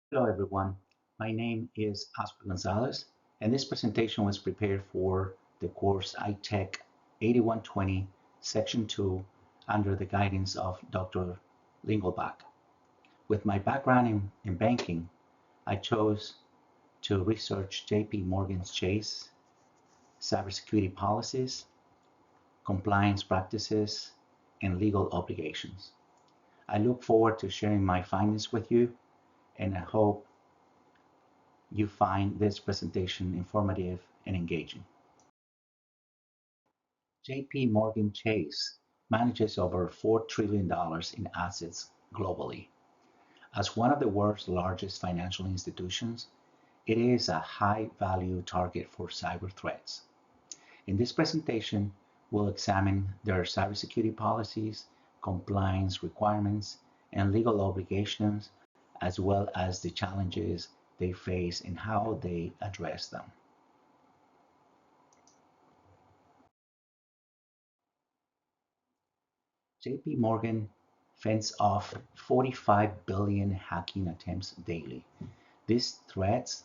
Hello everyone, my name is Oscar Gonzalez and this presentation was prepared for the course ITEC 8120 Section 2 under the guidance of Dr. Lingelbach. With my background in banking, I chose to research JPMorgan Chase cybersecurity policies, compliance practices, and legal obligations. I look forward to sharing my findings with you and I hope you find this presentation informative and engaging. JP Morgan Chase manages over $4 trillion in assets globally. As one of the world's largest financial institutions, it is a high-value target for cyber threats. In this presentation, we'll examine their cybersecurity policies, compliance requirements, and legal obligations, as well as the challenges they face and how they address them. JP Morgan fends off 45 billion hacking attempts daily. These threats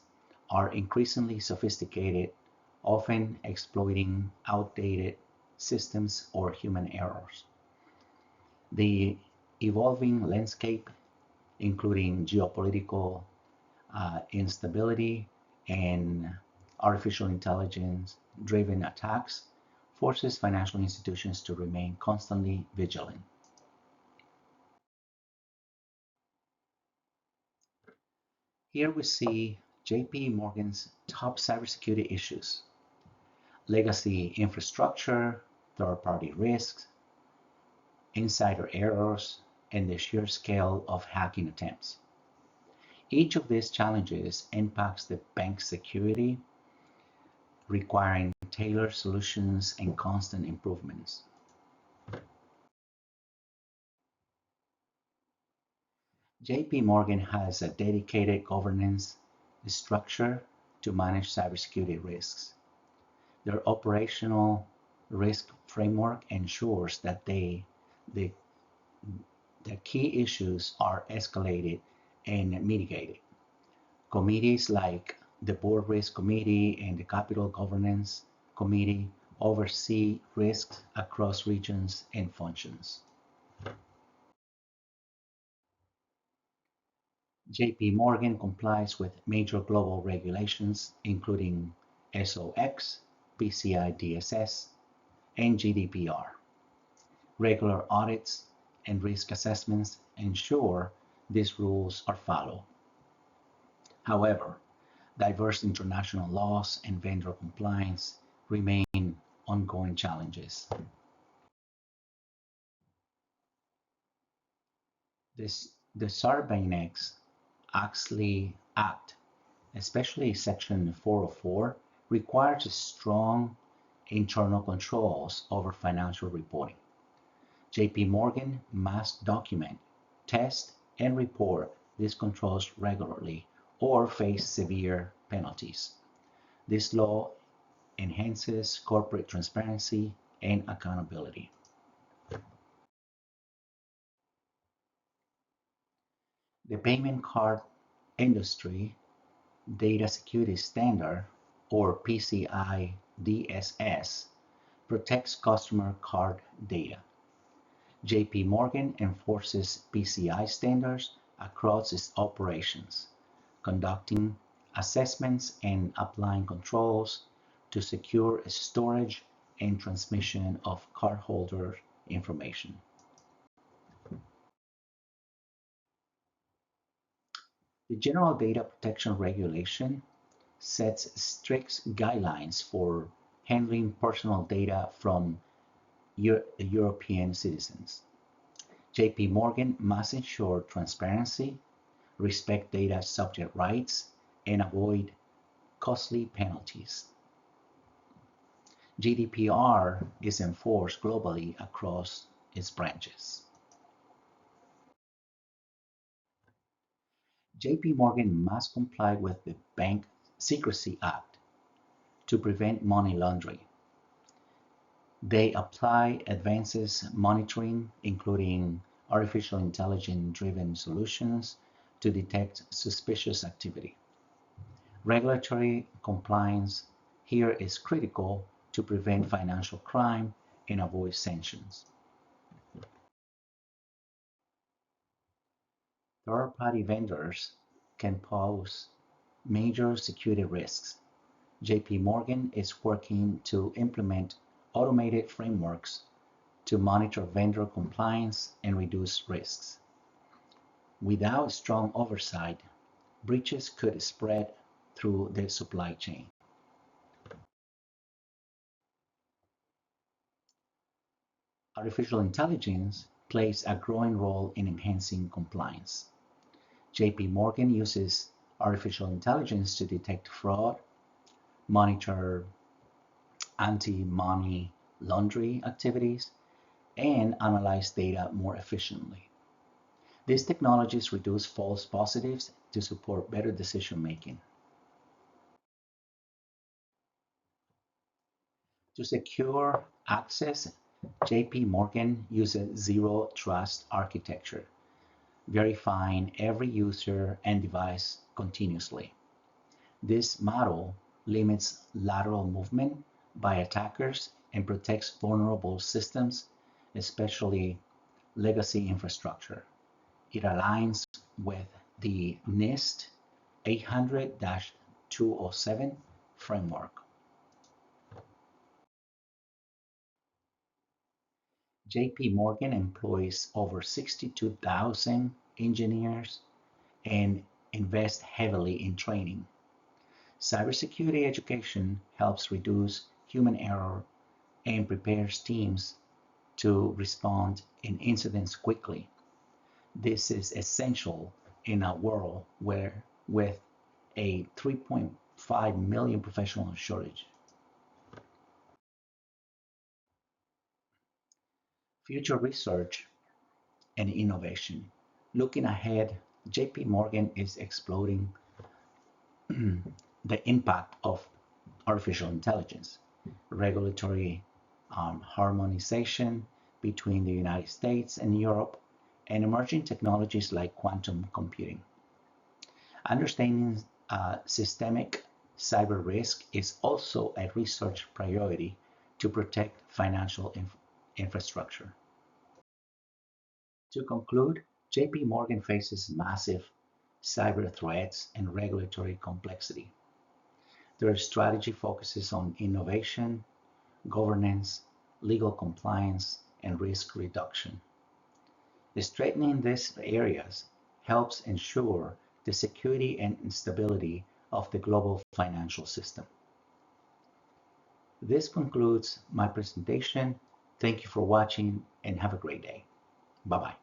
are increasingly sophisticated, often exploiting outdated systems or human errors. The evolving landscape, including geopolitical instability and artificial intelligence driven attacks, forces financial institutions to remain constantly vigilant. Here we see JP Morgan's top cybersecurity issues: legacy infrastructure, third-party risks, insider errors, and the sheer scale of hacking attempts. Each of these challenges impacts the bank's security, requiring tailored solutions and constant improvements. JP Morgan has a dedicated governance structure to manage cybersecurity risks. Their operational risk framework ensures that the, the key issues are escalated and mitigated. Committees like the Board Risk Committee and the Capital Governance Committee oversee risks across regions and functions. JP Morgan complies with major global regulations, including SOX, PCI DSS, and GDPR. Regular audits and risk assessments ensure these rules are followed. However, diverse international laws and vendor compliance remain ongoing challenges. The Sarbanes-Oxley Act, especially Section 404, requires strong internal controls over financial reporting. JP Morgan must document, test, and report these controls regularly or face severe penalties. This law enhances corporate transparency and accountability. The payment card industry data security standard, or PCI DSS, protects customer card data. JP Morgan enforces PCI standards across its operations, conducting assessments and applying controls to secure storage and transmission of cardholder information. The General Data Protection Regulation sets strict guidelines for handling personal data from European citizens. JP Morgan must ensure transparency, respect data subject rights, and avoid costly penalties. GDPR is enforced globally across its branches. JP Morgan must comply with the Bank Secrecy Act to prevent money laundering. They apply advanced monitoring, including artificial intelligence driven solutions, to detect suspicious activity. Regulatory compliance here is critical to prevent financial crime and avoid sanctions. Third-party vendors can pose major security risks. JPMorgan is working to implement automated frameworks to monitor vendor compliance and reduce risks. Without strong oversight, breaches could spread through the supply chain. Artificial intelligence plays a growing role in enhancing compliance. JPMorgan uses artificial intelligence to detect fraud, monitor anti-money laundering activities, and analyze data more efficiently. These technologies reduce false positives to support better decision making. To secure access, JPMorgan uses zero trust architecture, verifying every user and device continuously. This model limits lateral movement by attackers and protects vulnerable systems, especially legacy infrastructure. It aligns with the NIST 800-207 framework. JPMorgan employs over 62,000 engineers and invests heavily in training. Cybersecurity education helps reduce human error and prepares teams to respond in incidents quickly. This is essential in a world where with a 3.5 million professional shortage. Future research and innovation. Looking ahead, JP Morgan is exploring the impact of artificial intelligence, regulatory harmonization between the United States and Europe, and emerging technologies like quantum computing. Understanding systemic cyber risk is also a research priority to protect financial infrastructure. To conclude, JP Morgan faces massive cyber threats and regulatory complexity. Their strategy focuses on innovation, governance, legal compliance, and risk reduction. Strengthening these areas helps ensure the security and stability of the global financial system. This concludes my presentation. Thank you for watching and have a great day. Bye-bye.